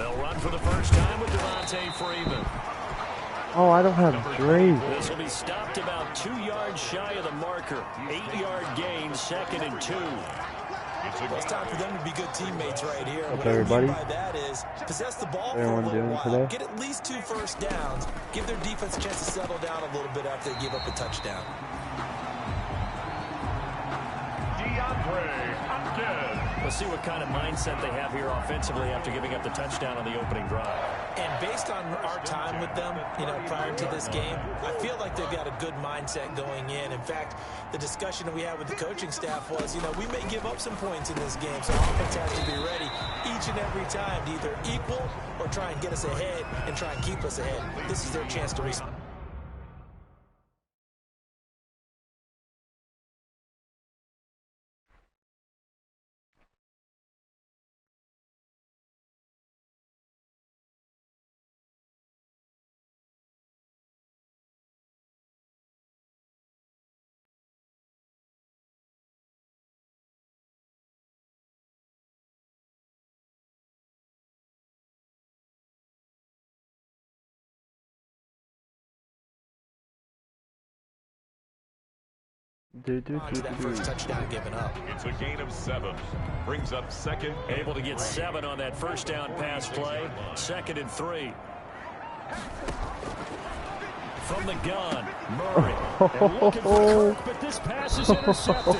They'll run for the first time with Devontae Freeman. Oh, I don't have Drake. This will be stopped about 2 yards shy of the marker. 8-yard gain, 2nd and 2. It's time for them to be good teammates right here. What's up, what everybody? I mean by that is possess the ball for a Everyone little doing while, today? get at least 2 first downs, give their defense a chance to settle down a little bit after they give up a touchdown. We'll see what kind of mindset they have here offensively after giving up the touchdown on the opening drive. And based on our time with them, prior to this game, I feel like they've got a good mindset going in. In fact, the discussion that we had with the coaching staff was, we may give up some points in this game, so offense has to be ready each and every time to either equal or try and get us ahead and try and keep us ahead. This is their chance to respond. That first touchdown given up. It's a gain of 7. Brings up 2nd. Able to get 7 on that first down pass play. 2nd and 3. From the gun, Murray. And looking for Kirk, but this pass is intercepted.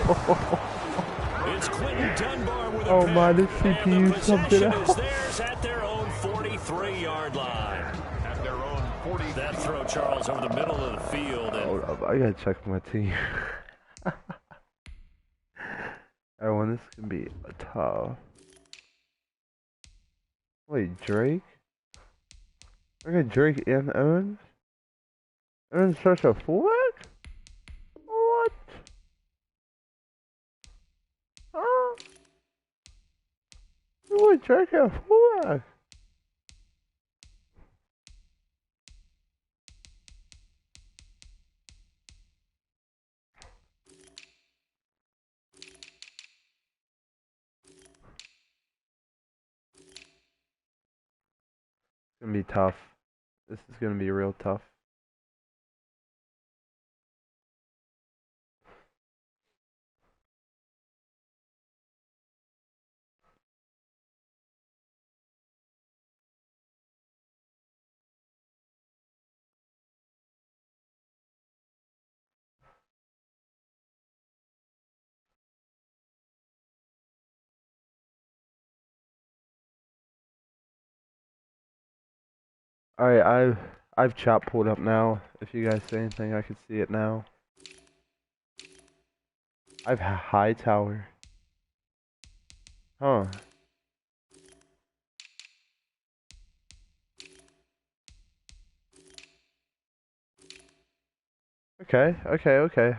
It's Quentin Dunbar with a Oh my, pick, this CPU subbed it out. is theirs at their own 43-yard line. At their own 40. That throw, Charles, over the middle of the field. And Hold up, I gotta check my team. Everyone, this can be tough. Wait, Drake? I got Drake and Owens? Owens starts a fullback? What? Huh? Wait, Drake a fullback? It's gonna be tough. This is gonna be real tough. Alright, I've chat pulled up now. If you guys say anything, I can see it now. I've high tower. Huh. Okay.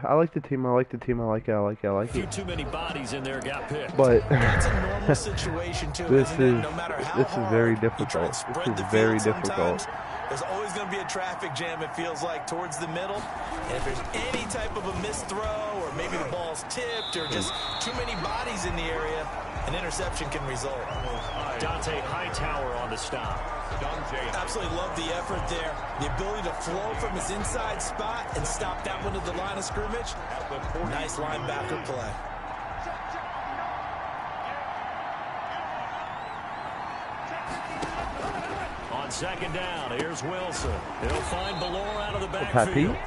I like the team. I like it. too many bodies in there got picked. But That's a normal situation too. this is no matter how this is very hard you try difficult. and spread This the is very field difficult. sometimes, there's always going to be a traffic jam, it feels like, towards the middle. And if there's any type of a missed throw, or maybe the ball's tipped, or just too many bodies in the area, an interception can result. Dante Hightower on the stop. Absolutely love the effort there. The ability to flow from his inside spot and stop that one at the line of scrimmage. Nice linebacker play. On 2nd down, here's Wilson. He'll find Ballore out of the Pat backfield. Pete?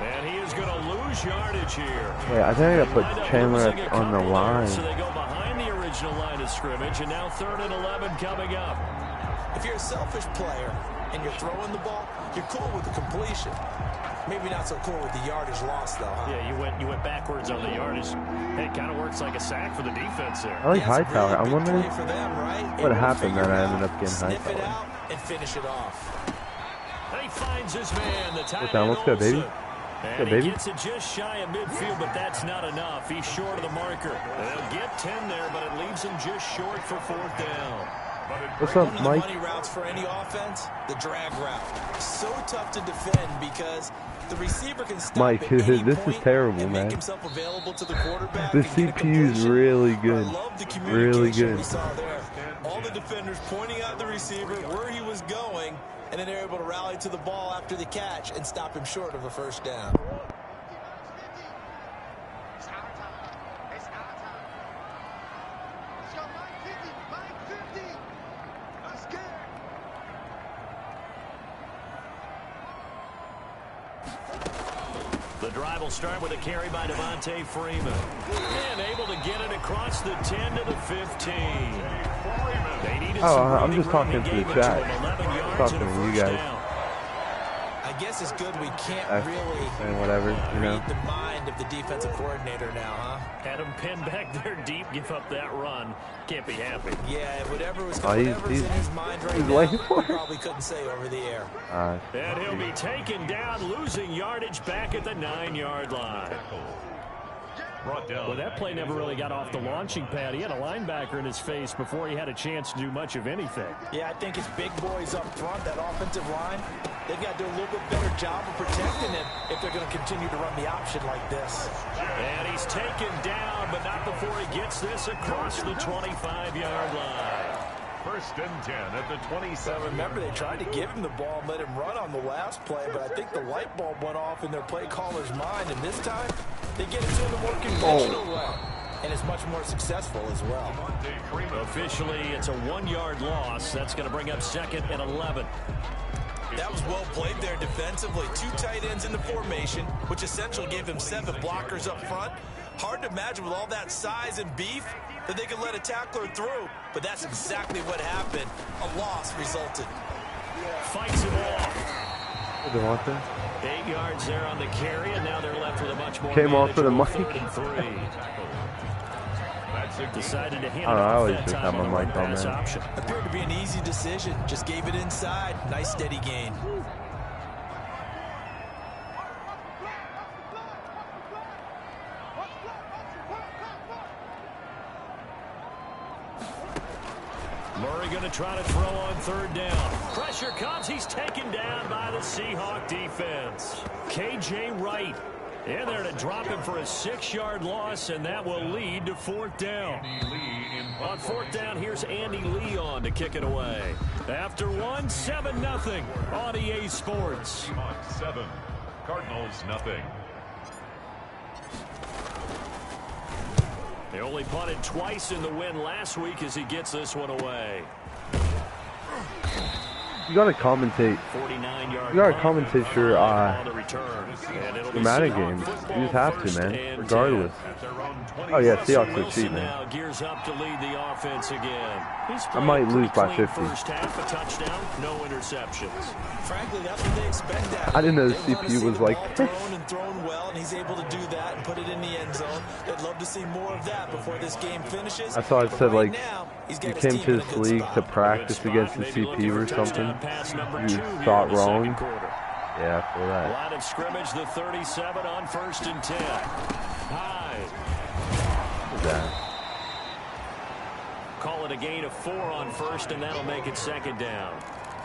And he is going to lose yardage here. Wait, I think I gotta put Chandler on the line. So they go behind the original line of scrimmage, and now 3rd and 11 coming up. If you're a selfish player and you're throwing the ball, you're cool with the completion. Maybe not so cool with the yardage loss, though, huh? Yeah, you went backwards on the yardage. Hey, it kind of works like a sack for the defense there. I like Hightower. I wonder for them, right? what happened that I ended up getting Sniff it Hightower. out and finish it off. And he finds his man, the tight down, end let's go, baby. Olsen. Let's And go, he baby. gets it just shy of midfield, but that's not enough. He's short of the marker. They'll get 10 there, but it leaves him just short for 4th down. What's One up, of the Mike? money routes for any offense, the drag route. So tough to defend because the receiver can stop Mike, at any this is point terrible, and man. make himself available to the quarterback. The and get a CPU is completion. really But good. I love the Really communication good. we saw there. All the defenders pointing out the receiver where he was going, and then they're able to rally to the ball after the catch and stop him short of a first down. The drive will start with a carry by Devontae Freeman. And able to get it across the 10 to the 15. They needed some I'm breathing just room. talking He to the gave it to chat. him, 11 yards Talking and a to you first guys. down. I guess it's good we can't really And whatever, you know. read the mind of the defensive coordinator now, huh? Had him pinned back there deep, give up that run. Can't be happy. Yeah, whatever's he's in his mind right now, waiting he for it. probably couldn't say over the air. And he'll be taken down, losing yardage back at the 9-yard line. Well, that play never really got off the launching pad. He had a linebacker in his face before he had a chance to do much of anything. Yeah, I think it's big boys up front, that offensive line. They've got to do a little bit better job of protecting him if they're going to continue to run the option like this. And he's taken down, but not before he gets this across the 25-yard line. First and 10 at the 27. Remember, they tried to give him the ball and let him run on the last play, but I think the light bulb went off in their play caller's mind, and this time they get it to him the more conventional way, and it's much more successful as well. Officially, it's a 1-yard loss. That's going to bring up 2nd and 11. That was well played there defensively. 2 tight ends in the formation, which essentially gave them 7 blockers up front. Hard to imagine with all that size and beef that they could let a tackler through, but that's exactly what happened. A loss resulted. Fights him off. Devontae. 8 yards there on the carry, and now they're left with a much more Came off for the manageable mic. 3rd and 3. Decided to hand it I off always that just time have on my the mic on, pass man. option. Appeared to be an easy decision. Just gave it inside. Nice steady gain. Murray going to try to throw on 3rd down. Pressure comes. He's taken down by the Seahawks defense. K.J. Wright in there to drop him for a 6-yard loss, and that will lead to 4th down. On 4th down, here's Andy Lee on to kick it away. After 1, 7-0 on EA Sports. Seahawks 7, Cardinals nothing. They only punted twice in the win last week as he gets this one away. You gotta commentate. 49-yard. You gotta commentate your the Madden games. You just have to, man. Regardless. Oh yeah, Seahawks are cheap, man. Now gears up to lead the offense again. I might lose by 50. First half, a touchdown, no interceptions. Frankly, that's what they expect out of him. I didn't know the They wanna CPU see was the like ball thrown and thrown well, and he's able to do that and put it in the end zone. They'd love to see more of that before this game finishes. I saw it But said, right like, now, he's you got his came team to in a this good league spot. to practice against the CPU or something. You thought wrong. Yeah, I feel that. Line of scrimmage, the 37 on 1st and 10. High. Call it a gain of 4 on 1st, and that'll make it 2nd down.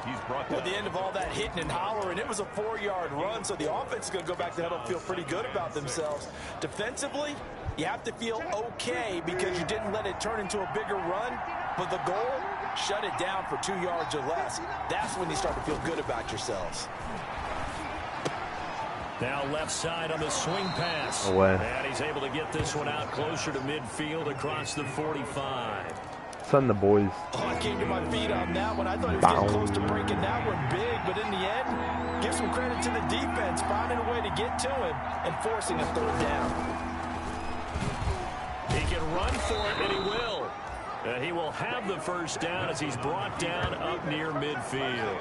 He's brought At the end of all that hitting and hollering, it was a 4-yard run, so the offense is going to go back to huddle and feel pretty good about themselves. Defensively, you have to feel okay because you didn't let it turn into a bigger run, but the goal, shut it down for 2 yards or less. That's when you start to feel good about yourselves. Now left side on the swing pass. Away. And he's able to get this one out closer to midfield across the 45. Son the boys. Oh, I came to my feet on that one. I thought he was getting close to breaking that one big, but in the end, give some credit to the defense, finding a way to get to him and forcing a 3rd down. He can run for it, and he will. He will have the 1st down as he's brought down up near midfield.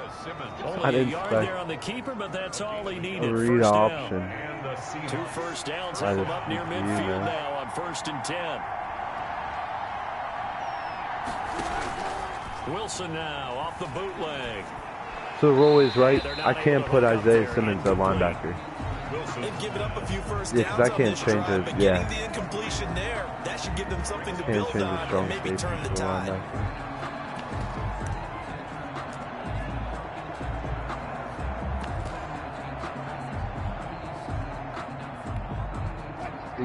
Only a yard there on the keeper, but that's all he needed. Read 1st option. down. 2 first downs have him up near midfield now on 1st and 10. Wilson now off the bootleg. So the rule is right. I can't put Isaiah Simmons at linebacker. They've given up a few first Yeah, downs 'cause I on can't this change drive, it, but yeah. getting the incompletion there, that should give them something to Can't build change the on strong and maybe safety turn the to a tide. linebacker.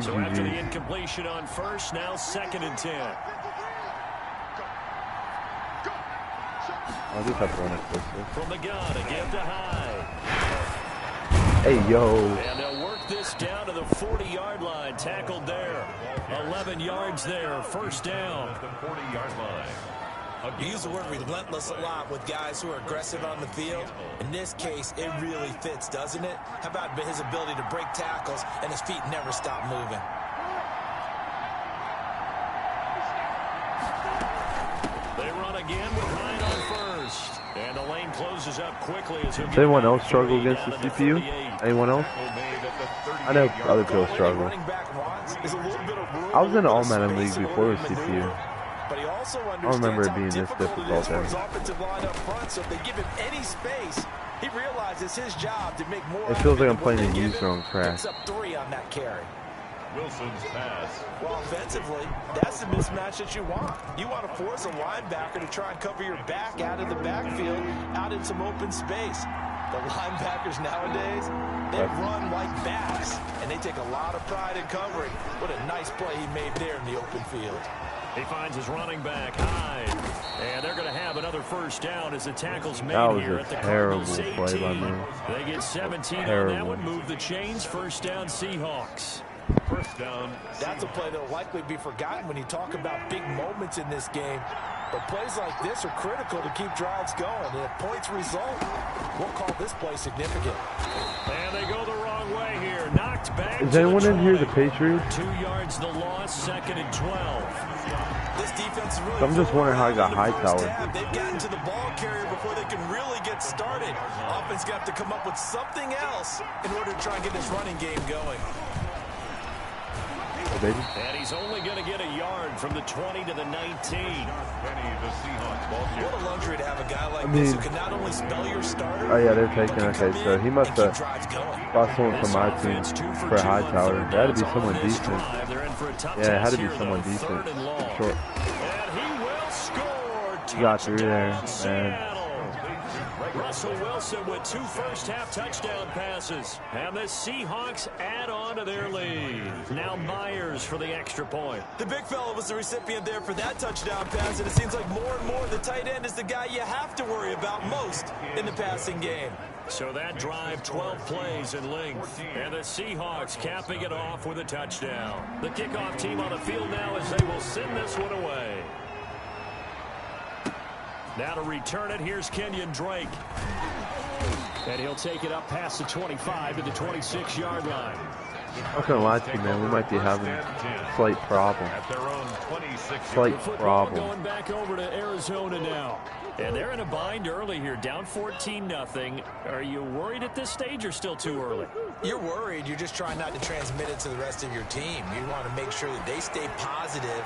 So after the incompletion on first, now 2nd and 10. I'll just have to run it closer. From the gun, a give to Hyde. Hey, yo. And they'll work this down to the 40-yard line. Tackled there. 11 yards there. First down. The 40-yard line. You use the word relentless a lot with guys who are aggressive on the field. In this case, it really fits, doesn't it? How about his ability to break tackles and his feet never stop moving? They run again with Hyde on first. And the lane closes up quickly. As does anyone else struggle against the CPU? Anyone else? I know other people struggle. I was in an all-man league before the CPU. But he also I don't remember it being this difficult for his offensive line up front, so if they give him any space, he realizes his job to make more. It feels like I'm playing a user crash. Picks up 3 on that carry. Wilson's pass. Well, offensively, that's the mismatch that you want. You want to force a linebacker to try and cover your back out of the backfield, out in some open space. The linebackers nowadays, they run like backs, and they take a lot of pride in covering. What a nice play he made there in the open field. He finds his running back, Hyde. And they're going to have another first down as the tackle's made here at the Cardinals 18. Play by me. They get 17 on that one, move the chains, first down Seahawks. First down. That's a play that will likely be forgotten when you talk about big moments in this game. But plays like this are critical to keep drives going. And if points result, we'll call this play significant. And they go the wrong way here. Knocked back. Is anyone in here the Patriots? 2 yards the loss, 2nd and 12. This defense is really I'm just wondering how I got Hightower. They've gotten to the ball carrier before they can really get started. Offense got to come up with something else in order to try and get this running game going. Baby. And he's only going to get a yard from the 20 to the 19. The Seahawks ball what a luxury to have a guy like this who can not only spell your starter. Oh yeah, they're taking. Okay, so he must have bought someone from my team for a Hightower. That had to be someone decent. Yeah, it had to be someone decent. Short. And he will score. Got through there, man. Russell Wilson with 2 first-half touchdown passes. And the Seahawks add on to their lead. Now Myers for the extra point. The big fella was the recipient there for that touchdown pass, and it seems like more and more the tight end is the guy you have to worry about most in the passing game. So that drive, 12 plays in length. And the Seahawks capping it off with a touchdown. The kickoff team on the field now as they will send this one away. Now to return it, here's Kenyon Drake. And he'll take it up past the 25 to the 26-yard line. I'm not gonna lie to you, man. We might be having a slight problem. Slight problem. Going back over to Arizona now. And they're in a bind early here, down 14-0. Are you worried at this stage or still too early? You're worried. You're just trying not to transmit it to the rest of your team. You want to make sure that they stay positive.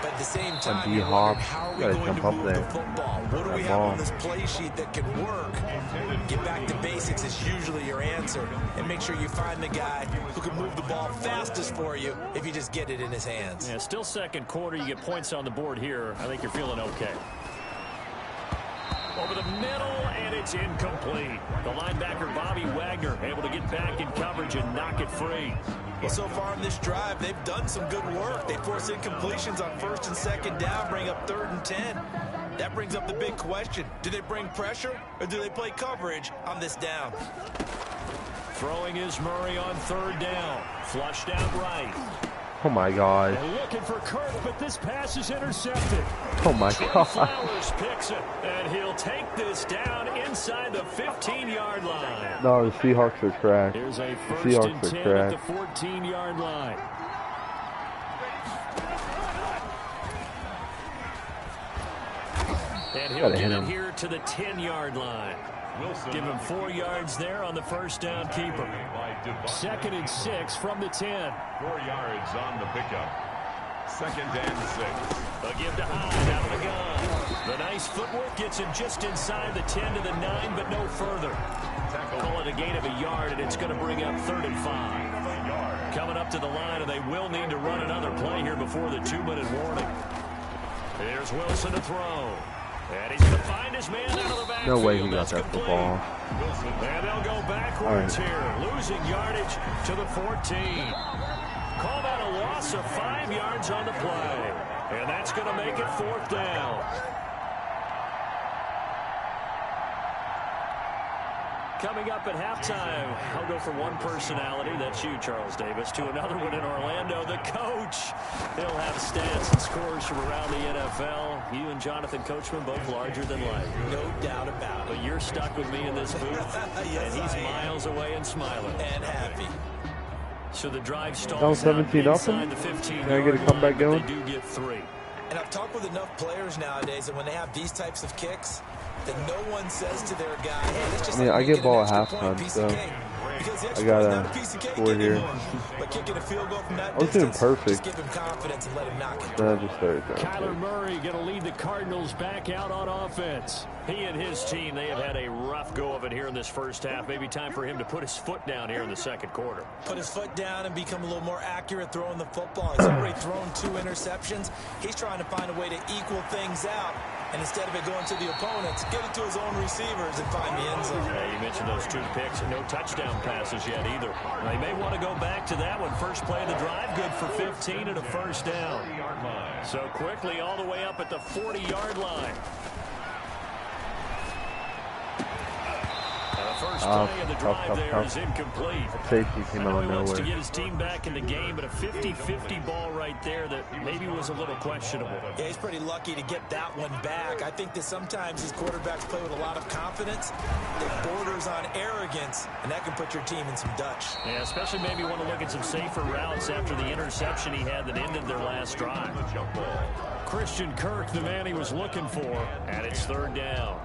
But at the same time, you're wondering, how are we going to move the football? What do we have on this play sheet that can work? Get back to basics is usually your answer. And make sure you find the guy who can move the ball fastest for you if you just get it in his hands. Yeah, still second quarter. You get points on the board here. I think you're feeling okay. Over the middle, and it's incomplete. The linebacker, Bobby Wagner, able to get back in coverage and knock it free. Well, so far in this drive, they've done some good work. They force incompletions on 1st and 2nd down, bring up 3rd and 10. That brings up the big question. Do they bring pressure, or do they play coverage on this down? Throwing is Murray on 3rd down. Flushed out right. Oh my God. And looking for Kirk, but this pass is intercepted. Oh my God. Flowers picks it, and he'll take this down inside the 15-yard line. No, the Seahawks are cracked. Here's a The 1st and Seahawks 10 are at the cracked. 14-yard line. And he'll get it here to the 10-yard line. Give him 4 yards there on the first down keeper. 2nd and 6 from the 10. 4 yards on the pickup. 2nd and 6. A give to Hyde out of the gun. The nice footwork gets him just inside the 10 to the 9, but no further. Call it a gain of a yard, and it's going to bring up 3rd and 5. Coming up to the line, and they will need to run another play here before the 2-minute warning. Here's Wilson to throw. And he's going to find his man out of the backfield. No way he got that football. And they'll go backwards here. Losing yardage to the 14. Call a loss of 5 yards on the play. And that's going to make it 4th down. Coming up at halftime, I'll go from one personality, that's you, Charles Davis, to another one in Orlando, the coach. He'll have stats and scores from around the NFL. You and Jonathan Coachman both larger than life. No doubt about it. But you're stuck with me in this booth, yes, and he's miles away and smiling. And happy. So the drive Down stalls out 17 inside the 15-yard Can I get a comeback line, going? but they do get 3. And I've talked with enough players nowadays, and when they have these types of kicks, that no one says to their guy, hey, let's just I get ball at halftime, so I got a score here. But kicking a field goal from that I was doing distance, perfect. just give him confidence and let him knock it. Then I just started throwing. Kyler Murray going to lead the Cardinals back out on offense. He and his team, they have had a rough go of it here in this first half. Maybe time for him to put his foot down here in the second quarter. Put his foot down and become a little more accurate throwing the football. He's already thrown 2 interceptions. He's trying to find a way to equal things out. And instead of it going to the opponents, get it to his own receivers and find the end zone. Yeah, you mentioned those 2 picks. No touchdown passes yet either. They may want to go back to that one. First play of the drive, good for 15 and a first down. So quickly all the way up at the 40-yard line. First play of the drive there is incomplete. Safety came out of He wants to nowhere. get his team back in the game, but a 50-50 ball right there that maybe was a little questionable. Yeah, he's pretty lucky to get that one back. I think that sometimes these quarterbacks play with a lot of confidence. It borders on arrogance, and that can put your team in some Dutch. Yeah, especially maybe want to look at some safer routes after the interception he had that ended their last drive. Christian Kirk, the man he was looking for, and it's 3rd down.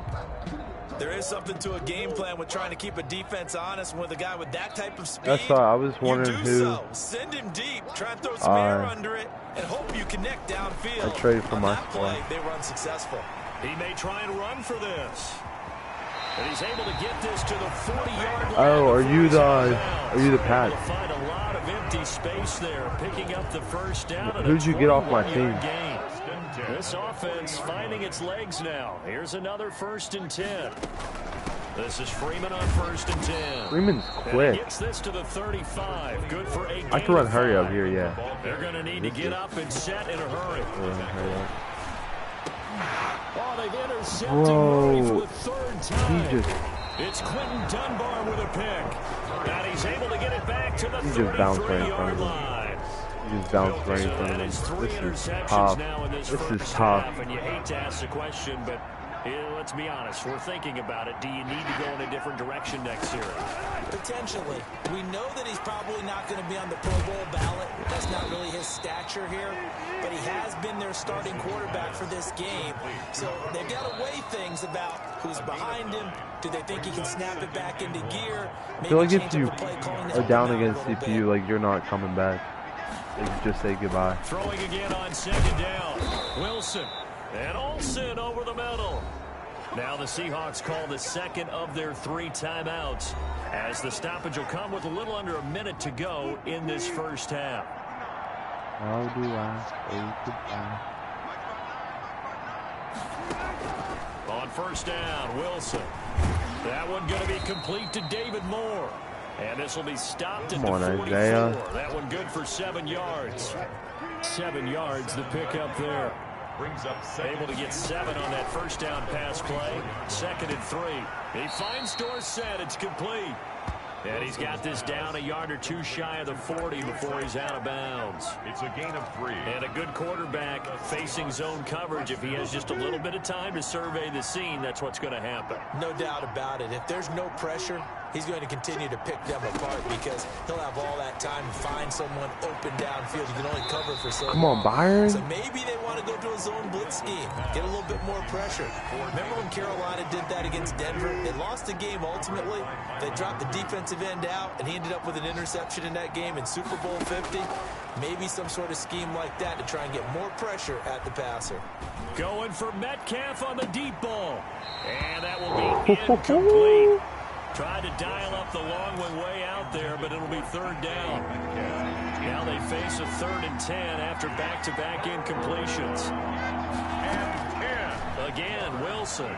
There is something to a game plan with trying to keep a defense honest with a guy with that type of speed. That's why I was wondering you do who. So. Send him deep. Try and throw some air under it and hope you connect downfield. I traded for On my that squad. play, they run successful. He may try and run for this. And he's able to get this to the 40-yard line. Oh, are you the Pats? Find a lot of empty space there, picking up the first down. Who'd you get off my team? Gain. This offense finding its legs now. Here's another 1st and 10. This is Freeman on 1st and 10. Freeman's quick. And he gets this to the 35. Good for 8. I can run hurry up here, yeah. They're going to need to get up and set in a hurry. Oh, they've intercepted Murray for the 3rd time. It's Quentin Dunbar with a pick. And he's able to get it back to the 33-yard line. He just bounced right in front of him. This is tough. This is tough. And you hate to ask the question, but let's be honest. We're thinking about it. Do you need to go in a different direction next year? Potentially. We know that he's probably not going to be on the Pro Bowl ballot. That's not really his stature here. But he has been their starting quarterback for this game. So they've got to weigh things about who's behind him. Do they think he can snap it back into gear? I feel like if you are down against CPU, like you're not coming back. Like, just say goodbye. Throwing again on 2nd down. Wilson and Olsen over the middle. Now the Seahawks call the 2nd of their 3 timeouts as the stoppage will come with a little under a minute to go in this first half. How do I say goodbye? On 1st down, Wilson. That one going to be complete to David Moore. And this will be stopped at the 44. Isaiah. That one good for 7 yards. 7 yards, the pickup there. Brings up Able to get 7 on that 1st down pass play. 2nd and 3. He finds Dorsett. It's complete. And he's got this down a yard or 2 shy of the 40 before he's out of bounds. It's a gain of 3. And a good quarterback facing zone coverage. If he has just a little bit of time to survey the scene, that's what's going to happen. No doubt about it. If there's no pressure, he's going to continue to pick them apart because he'll have all that time to find someone open downfield. You can only cover for so long. Come on, Byron. So maybe they want to go to a zone blitz scheme, get a little bit more pressure. Remember when Carolina did that against Denver? They lost the game ultimately. They dropped the defensive end out, and he ended up with an interception in that game in Super Bowl 50. Maybe some sort of scheme like that to try and get more pressure at the passer. Going for Metcalf on the deep ball. And that will be incomplete. Tried to dial up the long one way out there, but it'll be 3rd down. Now they face a 3rd and 10 after back-to-back incompletions. And again, Wilson.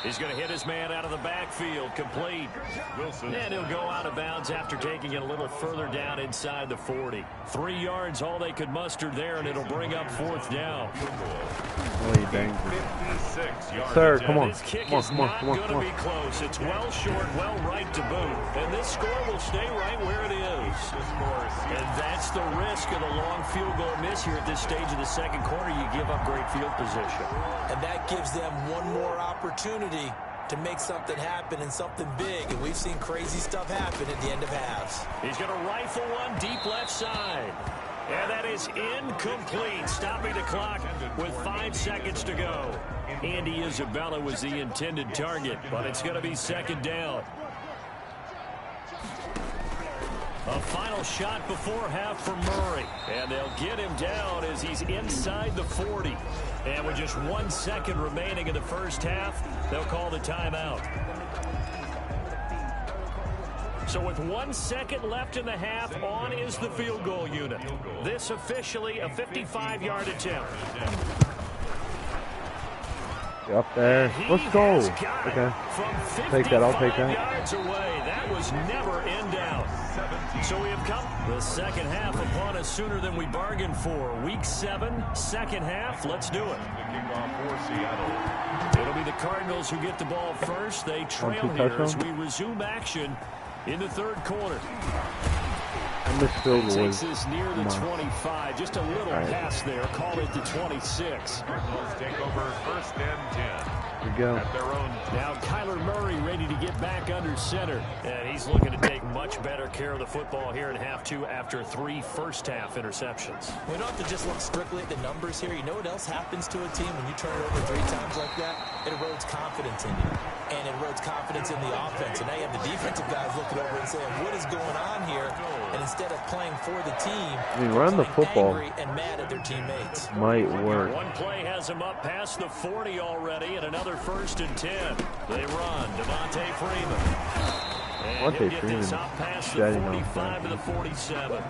He's going to hit his man out of the backfield, complete. Wilson. And he'll go out of bounds after taking it a little further down inside the 40. 3 yards, all they could muster there, and it'll bring up 4th down. Really dangerous. 56 yards. Sir, come on. This kick Come on, is come on, not come on, going come to on. be close. It's well short, well right to boot. And this score will stay right where it is. And that's the risk of a long field goal miss here at this stage of the second quarter. You give up great field position. And that gives them one more opportunity to make something happen and something big. And we've seen crazy stuff happen at the end of halves. He's going to rifle one deep left side. And that is incomplete, stopping the clock with 5 seconds to go. Andy Isabella was the intended target, but it's going to be 2nd down. A final shot before half for Murray. And they'll get him down as he's inside the 40. And with just 1 second remaining in the first half, they'll call the timeout. So with 1 second left in the half, on is the field goal unit. This officially a 55-yard attempt. Up there. Let's go. Okay. Take that. I'll take that. Yards away. That was never in doubt. So we have come the second half upon us sooner than we bargained for. Week 7, second half. Let's do it. It'll be the Cardinals who get the ball first. They trail here as we resume action in the third quarter. And this field goal Takes was this near the 25. Just a little pass there. Call it the 26. Cardinals take over 1st and 10. Here we go. At their own. Now Kyler Murray ready to get back under center. And he's looking to take much better care of the football here in half 2 after 3 first-half interceptions. We don't have to just look strictly at the numbers here. You know what else happens to a team when you turn it over 3 times like that? It erodes confidence in you. And it erodes confidence in the offense. And now you have the defensive guys looking over and saying, what is going on here? And instead of playing for the team, I mean, run the football. angry and mad at their teammates. Might work. One play has him up past the 40 already, and another 1st and 10. They run. Devontae Freeman. And he'll get this up past the 45 to the 47.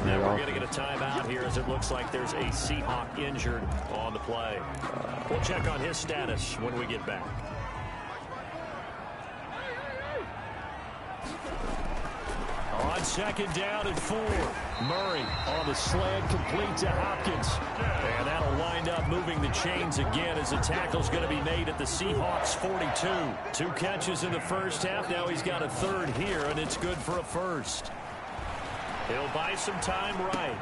Now we're going to get a timeout here as it looks like there's a Seahawk injured on the play. We'll check on his status when we get back. On 2nd down and 4. Murray on the slant, complete to Hopkins. And that'll wind up moving the chains again as the tackle's going to be made at the Seahawks 42. 2 catches in the first half. Now he's got a 3rd here, and it's good for a 1st. He'll buy some time right.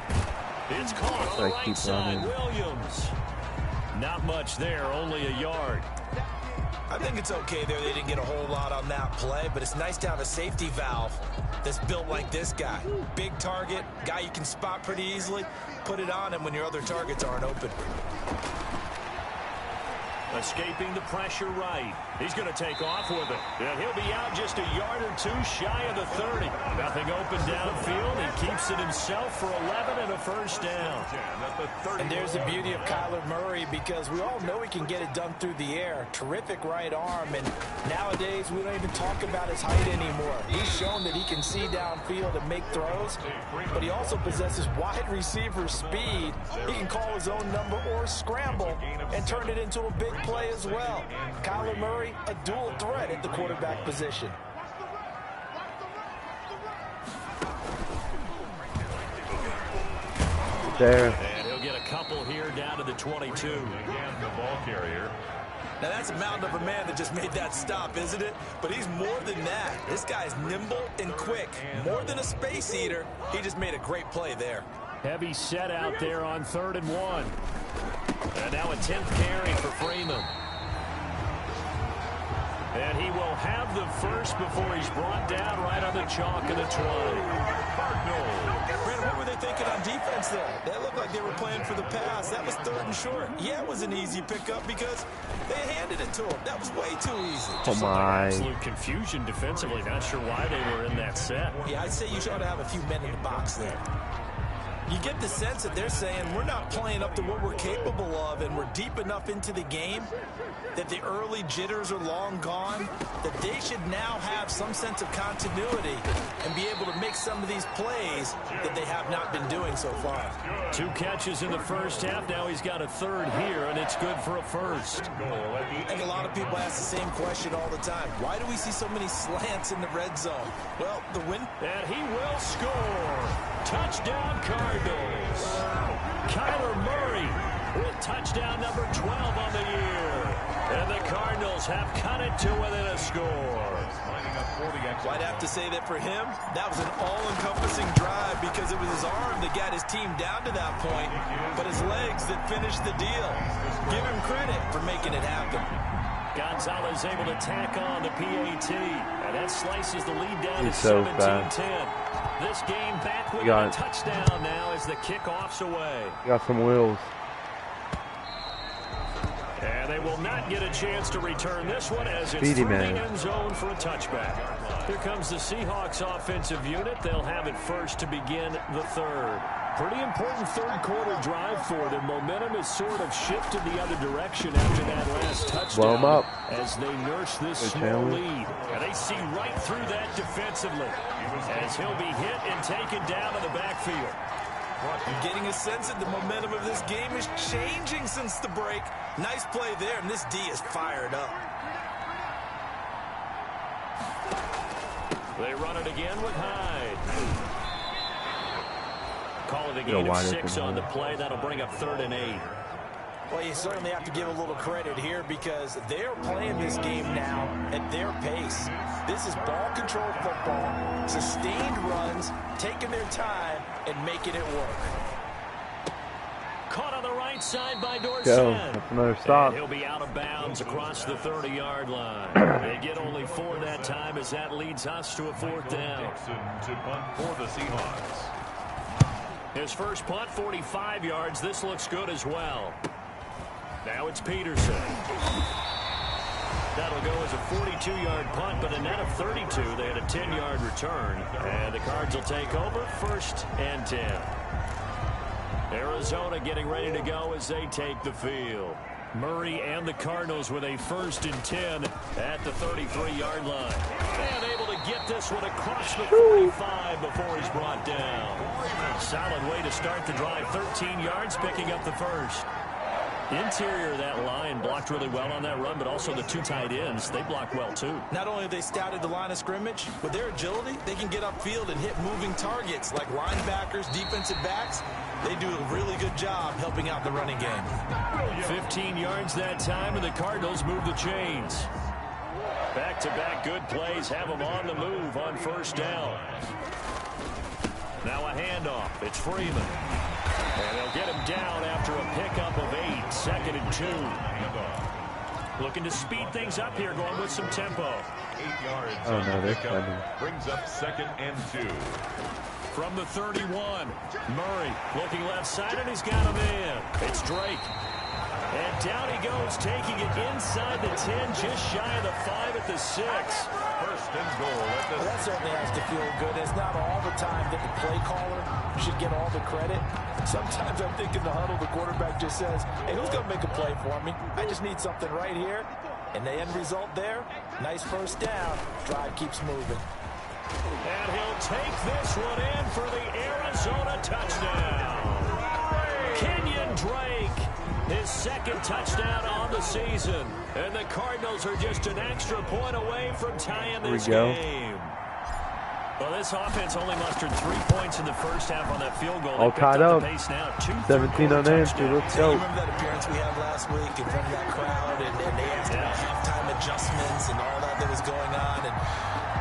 It's caught on the right side. Williams. Not much there, only a yard. I think it's okay there. They didn't get a whole lot on that play, but it's nice to have a safety valve that's built like this guy. Big target, guy you can spot pretty easily. Put it on him when your other targets aren't open. Escaping the pressure right. He's going to take off with it. And he'll be out just a yard or 2 shy of the 30. Nothing open downfield. He keeps it himself for 11 and a 1st down. And there's the beauty of Kyler Murray, because we all know he can get it done through the air. Terrific right arm. And nowadays, we don't even talk about his height anymore. He's shown that he can see downfield and make throws, but he also possesses wide receiver speed. He can call his own number or scramble and turn it into a big play as well. Kyler Murray, a dual threat at the quarterback position. There. And he'll get a couple here down to the 22. Again, the ball carrier. Now that's a mountain of a man that just made that stop, isn't it? But he's more than that. This guy's nimble and quick. More than a space eater. He just made a great play there. Heavy set out there on 3rd and 1. And now a 10th carry for Freeman. And he will have the 1st before he's brought down right on the chalk of the 20. Brandon, what were they thinking on defense there? They looked like they were playing for the pass. That was 3rd and short. Yeah, it was an easy pickup because they handed it to him. That was way too easy. Oh my. Absolute confusion defensively. Not sure why they were in that set. Yeah, I'd say you ought to have a few men in the box there. You get the sense that they're saying we're not playing up to what we're capable of, and we're deep enough into the game that the early jitters are long gone, that they should now have some sense of continuity and be able to make some of these plays that they have not been doing so far. 2 catches in the first half. Now he's got a third here, and it's good for a first. I think a lot of people ask the same question all the time. Why do we see so many slants in the red zone? Well, the win. And he will score. Touchdown, Cardinals. Kyler Murray with touchdown number 12 on the year. And the Cardinals have cut it to within a score. Well, I'd have to say that for him, that was an all-encompassing drive because it was his arm that got his team down to that point, but his legs that finished the deal. Give him credit for making it happen. Gonzalez able to tack on the PAT, and that slices the lead down to so 17-10. This game back with a touchdown now as the kickoff's away. Got some wheels. And they will not get a chance to return this one as it's through the end zone for a touchback. Here comes the Seahawks offensive unit. They'll have it first to begin the third. Pretty important third quarter drive for them. Momentum has sort of shifted the other direction after that last touchdown. Blow them up. As they nurse this small lead. And they see right through that defensively. As he'll be hit and taken down in the backfield. I'm getting a sense that the momentum of this game is changing since the break. Nice play there, and this D is fired up. They run it again with Hyde. Call it a gain of 6 on the play. That'll bring up 3rd and 8. Well, you certainly have to give a little credit here because they're playing this game now at their pace. This is ball control football, sustained runs, taking their time, and making it work. Caught on the right side by Dorsett. That's another stop. And he'll be out of bounds across the 30-yard line. They get only 4 that time as that leads us to a 4th down. To punt for the Seahawks. His first punt, 45 yards. This looks good as well. Now it's Peterson. That'll go as a 42-yard punt, but a net of 32. They had a 10-yard return. And the Cards will take over 1st and 10. Arizona getting ready to go as they take the field. Murray and the Cardinals with a 1st and 10 at the 33-yard line. And able to get this one across the 45 before he's brought down. Solid way to start the drive. 13 yards, picking up the first. Interior of that line blocked really well on that run, but also the 2 tight ends, they blocked well too. Not only have they scouted the line of scrimmage, with their agility, they can get upfield and hit moving targets like linebackers, defensive backs. They do a really good job helping out the running game. 15 yards that time, and the Cardinals move the chains. Back-to-back good plays have them on the move on 1st down. Now a handoff. It's Freeman. And they'll get him down after a pickup of 8. 2nd and 2. Looking to speed things up here, going with some tempo. 8 yards. Oh, no, they're coming. Brings up 2nd and 2. From the 31, Murray looking left side, and he's got him in. It's Drake. And down he goes, taking it inside the 10, just shy of the 5 at the 6. 1st and goal. Well, that certainly has to feel good. It's not all the time that the play caller should get all the credit. Sometimes I'm thinking the huddle, the quarterback just says, hey, who's going to make a play for me? I just need something right here. And the end result there, nice 1st down. Drive keeps moving. And he'll take this one in for the Arizona touchdown. Kenyon Drake, his 2nd touchdown on the season. And the Cardinals are just an extra point away from tying this game. Well, this offense only mustered 3 points in the first half on that field goal. All tied up. Pace now, 17 on empty. Let's go. You remember that appearance we had last week in front of that crowd, and they asked about halftime adjustments and all that was going on. And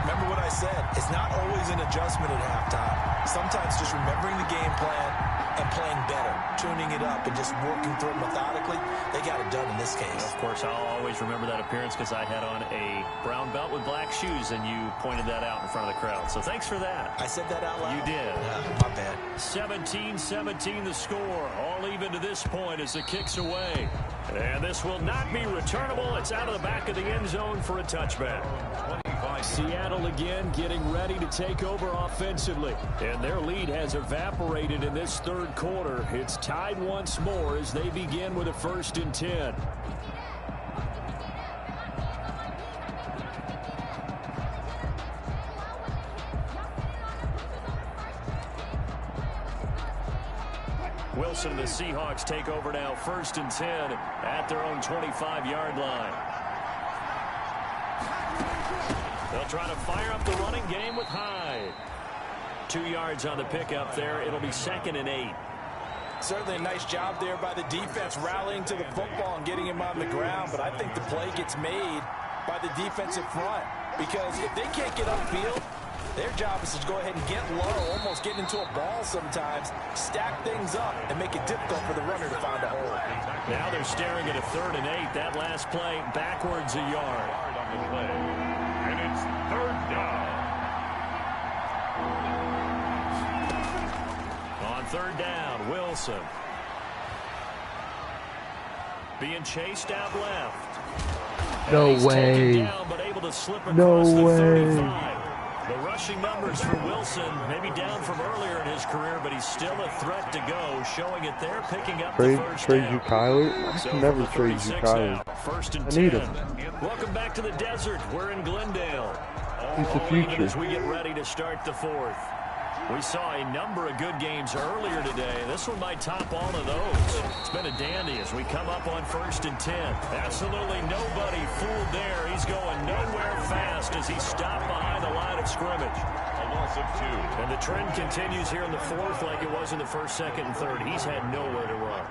remember what I said, it's not always an adjustment at halftime. Sometimes just remembering the game plan and playing better, tuning it up and just working through it methodically. They got it done in this case. Of course, I'll always remember that appearance because I had on a brown belt with black shoes, and you pointed that out in front of the crowd. So thanks for that. I said that out loud? You did. Yeah, my bad. 17-17 the score. All even to this point as the kick's away. And this will not be returnable. It's out of the back of the end zone for a touchback. 25 Seattle again getting ready to take over offensively. And their lead has evaporated in this third quarter. It's tied once more as they begin with a 1st and 10. Wilson and the Seahawks take over now, 1st and 10 at their own 25-yard line. They'll try to fire up the running game with Hyde. 2 yards on the pickup there. It'll be 2nd and 8. Certainly a nice job there by the defense rallying to the football and getting him on the ground. But I think the play gets made by the defensive front, because if they can't get upfield, their job is to go ahead and get low, almost get into a ball sometimes, stack things up, and make it difficult for the runner to find a hole. Now they're staring at a 3rd and 8. That last play backwards a yard. On the play. And it's 3rd down. On 3rd down, Wilson. Being chased out left. No He's way. taken down, but able to slip No across the way. 35. The rushing numbers for Wilson, maybe down from earlier in his career, but he's still a threat to go, showing it there, picking up the 1st Trade down. you Kyler? I So can never from the trade you 36 Kyler. now, 1st and I 10. need him. Welcome back to the desert. We're in Glendale. He's the All even future. as we get ready to start the 4th. We saw a number of good games earlier today. This one might top all of those. It's been a dandy as we come up on 1st and 10. Absolutely nobody fooled there. He's going nowhere fast as he's stopped behind the line of scrimmage. A loss of 2. And the trend continues here in the 4th like it was in the 1st, 2nd, and 3rd. He's had nowhere to run.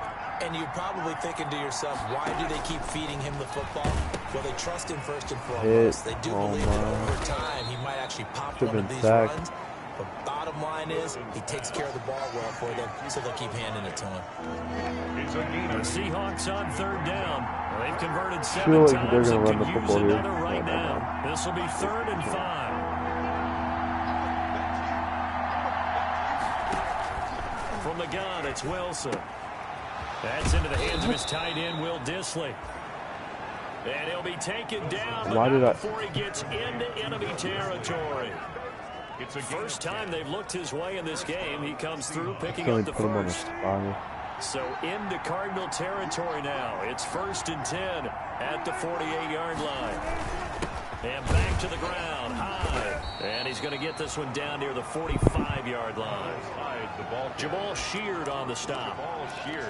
And you're probably thinking to yourself, why do they keep feeding him the football? Well, they trust him first and foremost. They do believe that over time he might actually pop one of these runs. But bottom line is, he takes care of the ball well for them, so they'll keep handing it to him. It's a The Seahawks on 3rd down. They've converted 7 feel like times they're gonna and run could the use football here. another right now. This will be 3rd and 5. From the gun, it's Wilson. That's into the hands of his tight end, Will Dissly. And he'll be taken down before he gets into enemy territory. It's the first time they've looked his way in this game. He comes through picking up the 1st. So into Cardinal territory now. It's 1st and 10 at the 48-yard line. And back to the ground, high. And he's going to get this one down near the 45-yard line. Jamal Sheard on the stop.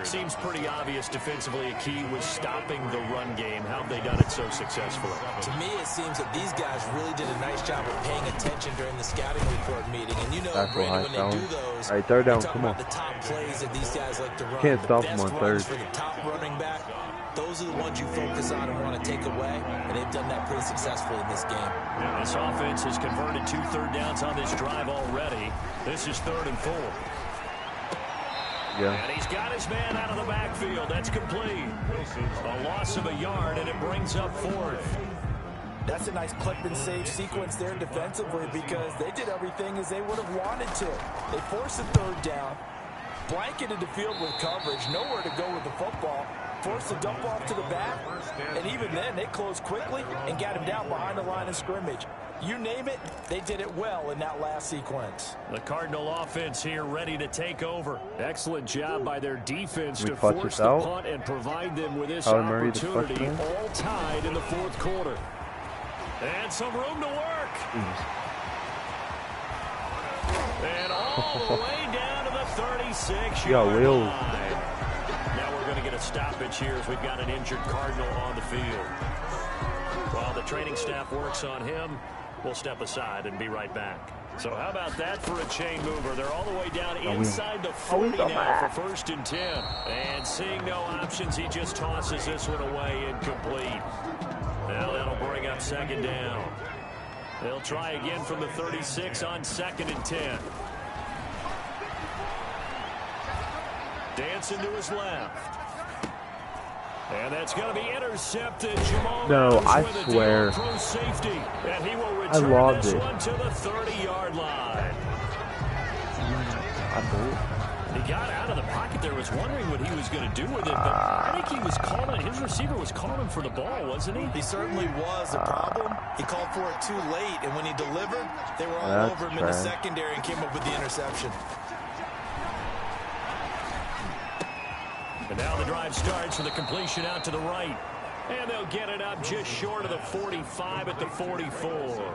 Seems pretty obvious defensively a key was stopping the run game. How have they done it so successfully? To me, it seems that these guys really did a nice job of paying attention during the scouting report meeting. And you know, Brady, when they do those, all right, 3rd down, come on. The top plays that these guys like to run. Can't stop them on 3rd. For the top running back, those are the ones you focus on and want to take away, and they've done that pretty successfully in this game. Now, this offense has converted 2 third downs on this drive already. This is 3rd and 4. Yeah. And he's got his man out of the backfield. That's complete. A loss of a yard, and it brings up 4th. That's a nice clip and save sequence there defensively, because they did everything as they would have wanted to. They forced a 3rd down, blanketed the field with coverage, nowhere to go with the football, forced a dump off to the back, and even then they closed quickly and got him down behind the line of scrimmage. You name it, they did it well in that last sequence. The Cardinal offense here ready to take over. Excellent job by their defense to force the punt and provide them with this opportunity, all tied in the 4th quarter. And some room to work. And all the way down to the 36-yard line. Now we're going to get a stoppage here as we've got an injured Cardinal on the field. While the training staff works on him, we'll step aside and be right back. So how about that for a chain mover? They're all the way down inside the 40 now for 1st and 10. And seeing no options, he just tosses this one away incomplete. Now that'll bring up 2nd down. They'll try again from the 36 on 2nd and 10. Dancing to his left. And that's going to be intercepted. Jamal no, I swear. Safety, and he will return this one to the 30-yard line. He got out of the pocket there, was wondering what he was going to do with it, but I think he was calling his receiver was calling for the ball, wasn't he? He certainly was. The problem, he called for it too late, and when he delivered, they were all over him in the secondary and came up with the interception. And now the drive starts with a completion out to the right. And they'll get it up just short of the 45 at the 44.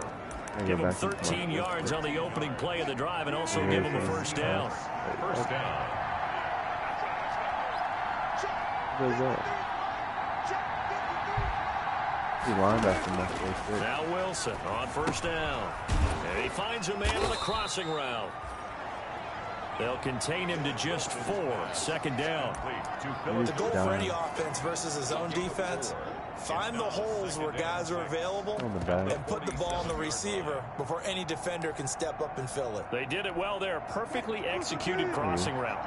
Give them 13 yards on the opening play of the drive and also give them a first down. First down. Now Wilson on first down. And he finds a man on the crossing route. They'll contain him to just 4. Second down. The goal for any offense versus his own defense, find the holes where guys are available and put the ball on the receiver before any defender can step up and fill it. They did it well there. Perfectly executed crossing route.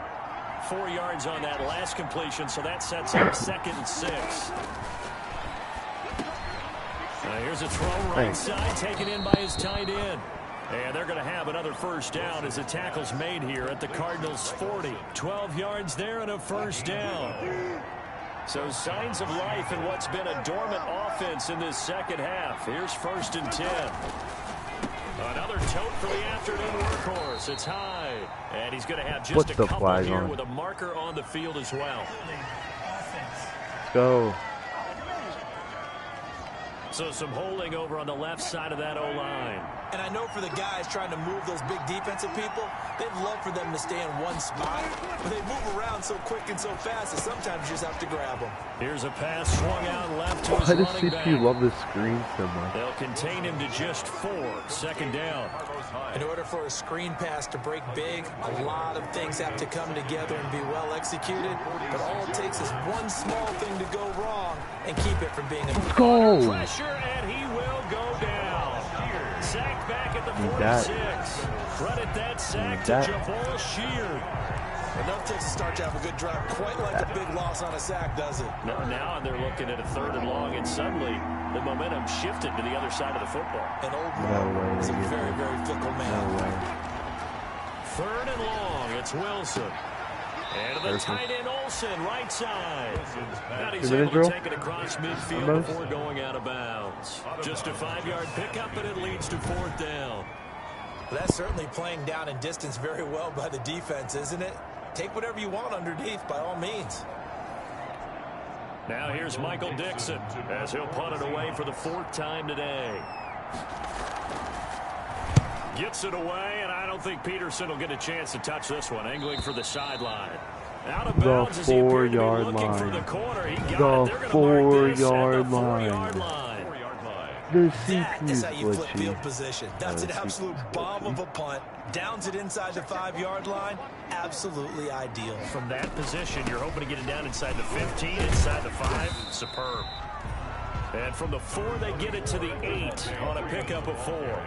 4 yards on that last completion, so that sets up 2nd and 6. Here's a throw right side, taken in by his tight end. And they're going to have another first down as the tackle's made here at the Cardinals' 40. 12 yards there and a first down. So signs of life in what's been a dormant offense in this second half. Here's 1st and 10. Another tote for the afternoon workhorse. It's high. And he's going to have just a couple here with a marker on the field as well. Go. So some holding over on the left side of that O-line. And I know for the guys trying to move those big defensive people, they'd love for them to stay in one spot. But they move around so quick and so fast that sometimes you just have to grab them. Here's a pass swung out left to his running back. Why does CPU love this screen so much? They'll contain him to just 4. Second down. In order for a screen pass to break big, a lot of things have to come together and be well executed. But all it takes is one small thing to go wrong and keep it from being a pressure, and he will go down. Sacked back at the 46. Credit that sack to Jabal Sheard. Enough takes to start to have a good drive. Quite like a big loss on a sack, does it? Now they're looking at a 3rd and long, and suddenly the momentum shifted to the other side of the football. And old Mark is a very, very fickle man. 3rd and long. It's Wilson. And to the tight end, Olsen, right side. Now he's able to take it across midfield before going out of bounds. Just a 5-yard pickup, and it leads to 4th down. Well, that's certainly playing down in distance very well by the defense, isn't it? Take whatever you want underneath, by all means. Now here's Michael Dixon as he'll punt it away for the 4th time today. Gets it away, and I don't think Peterson will get a chance to touch this one. Angling for the sideline. Out of bounds as he appeared to be looking for the corner. He got it. They're going to mark this at the 4-yard line. That is how you flip field position. That's an absolute bomb of a punt. Downs it inside the 5-yard line. Absolutely ideal. From that position, you're hoping to get it down inside the 15, inside the 5. Superb. And from the 4, they get it to the 8 on a pickup of 4.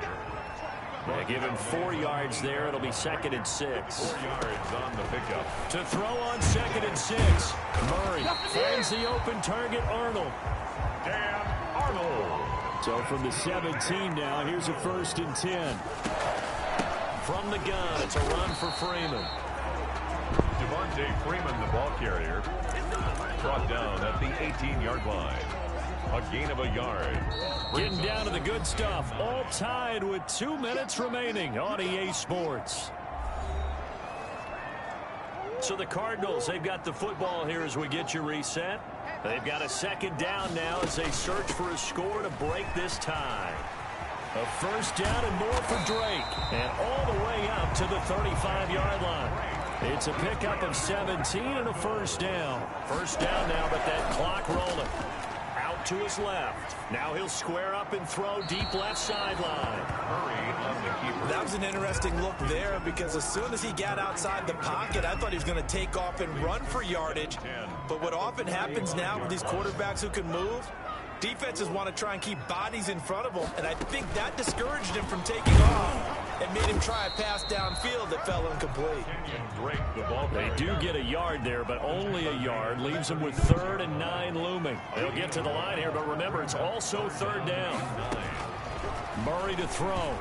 They give him 4 yards there. It'll be 2nd and 6. 4 yards on the pickup. To throw on 2nd and 6. Murray finds the open target, Arnold. Dan Arnold. So from the 17 now, here's a 1st and 10. From the gun, it's a run for Freeman. Devontae Freeman, the ball carrier, brought down at the 18-yard line. A gain of a yard. Getting down to the good stuff. All tied with 2 minutes remaining on EA Sports. So the Cardinals, they've got the football here as we get you reset. They've got a 2nd down now as they search for a score to break this tie. A 1st down and more for Drake. And all the way up to the 35-yard line. It's a pickup of 17 and a 1st down. 1st down now, but that clock rolling. Out to his left. Now he'll square up and throw deep left sideline. That was an interesting look there because as soon as he got outside the pocket, I thought he was going to take off and run for yardage. But what often happens now with these quarterbacks who can move, defenses want to try and keep bodies in front of them, and I think that discouraged him from taking off and made him try a pass downfield that fell incomplete. They do get a yard there, but only a yard. Leaves them with 3rd and 9 looming. They'll get to the line here, but remember, it's also 3rd down. Murray to throw.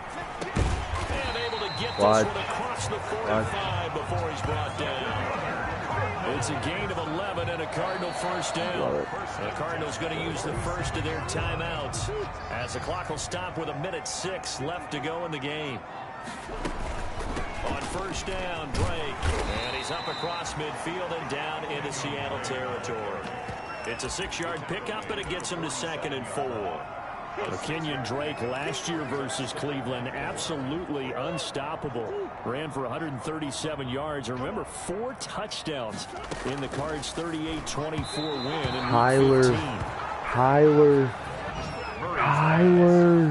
And able to get this one across the 45 before he's brought down. It's a gain of 11 and a Cardinal first down. The Cardinals going to use the first of their timeouts as the clock will stop with 1:06 left to go in the game. On first down, Drake. And he's up across midfield and down into Seattle territory. It's a 6-yard pickup, but it gets him to 2nd and 4. Kenyon Drake last year versus Cleveland, absolutely unstoppable. Ran for 137 yards. Remember, 4 touchdowns in the Cards' 38-24 win in Tyler.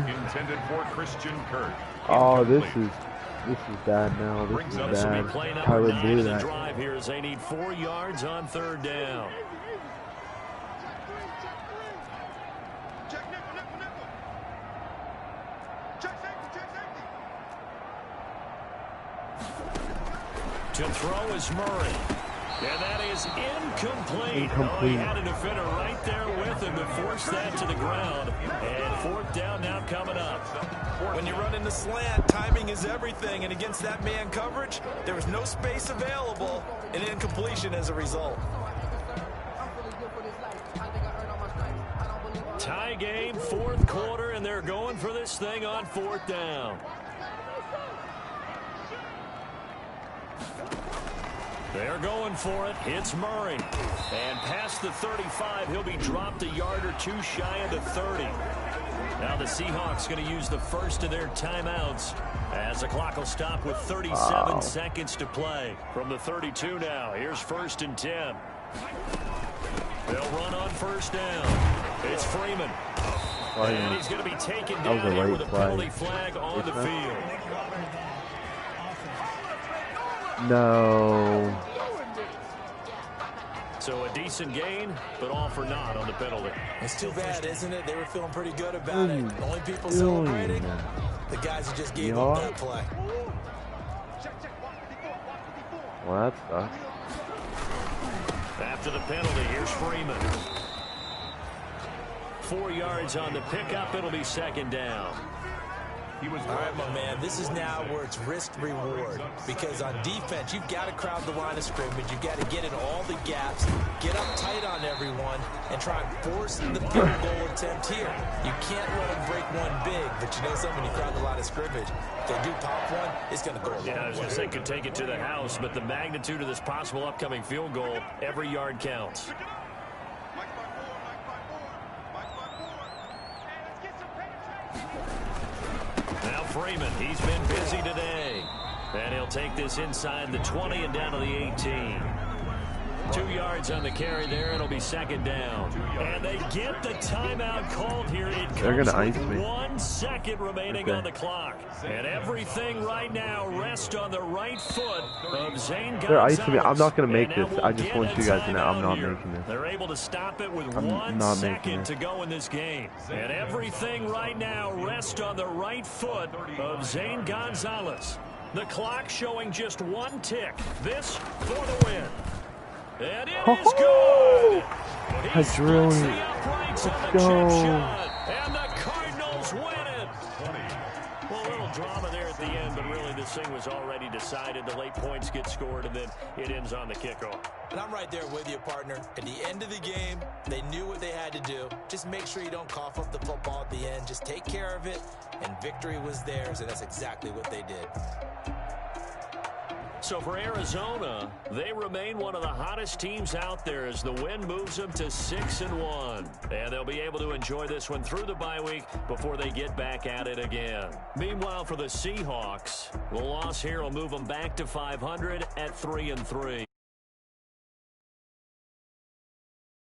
Intended for Christian Kirk. Oh, this is bad now. This is bad. Tyler blew that. Drive here as they need 4 yards on 3rd down. To throw is Murray. And that is incomplete. Oh, he had a defender right there with him to force that to the ground. And 4th down now coming up. When you run in the slant, timing is everything. And against that man coverage, there was no space available. An incompletion as a result. Tie game, 4th quarter, and they're going for this thing on 4th down. They're going for it. It's Murray. And past the 35, he'll be dropped a yard or 2 shy of the 30. Now the Seahawks going to use the first of their timeouts as the clock will stop with 37 seconds to play. From the 32 now, here's 1st and 10. They'll run on 1st down. It's Freeman. And he's going to be taken down here with a penalty flag on the field. No. So a decent gain, but all for naught on the penalty. It's too bad, isn't it? They were feeling pretty good about it. The only people celebrating, the guys who just gave up that play. Well, that sucks. After the penalty, here's Freeman. 4 yards on the pickup. It'll be 2nd down. All right, my man, this is now where it's risk-reward. Because on defense, you've got to crowd the line of scrimmage. You've got to get in all the gaps, get up tight on everyone, and try and force the field goal attempt here. You can't let them break one big, but you know something, when you crowd the line of scrimmage, if they do pop one, it's going to go a long way. I was going to say could take it to the house, but the magnitude of this possible upcoming field goal, every yard counts. Now Freeman, he's been busy today. And he'll take this inside the 20 and down to the 18. 2 yards on the carry there. It'll be 2nd down. And they get the timeout called here. It comes with 1 second remaining on the clock. And everything right now rests on the right foot of Zane Gonzalez. They're icing me. I'm not going to make this. I just want you guys to know I'm not making this. They're able to stop it with 1 second to go in this game. And everything right now rests on the right foot of Zane Gonzalez. The clock showing just 1 tick. This for the win. And it is good. Let's drill it. Let's go. And the Cardinals win it. Well, a little drama there at the end, but really this thing was already decided. The late points get scored, and then it ends on the kickoff. And I'm right there with you, partner. At the end of the game, they knew what they had to do. Just make sure you don't cough up the football at the end. Just take care of it, and victory was theirs, and that's exactly what they did. So for Arizona, they remain one of the hottest teams out there as the win moves them to 6-1. And they'll be able to enjoy this one through the bye week before they get back at it again. Meanwhile, for the Seahawks, the loss here will move them back to 500 at 3-3.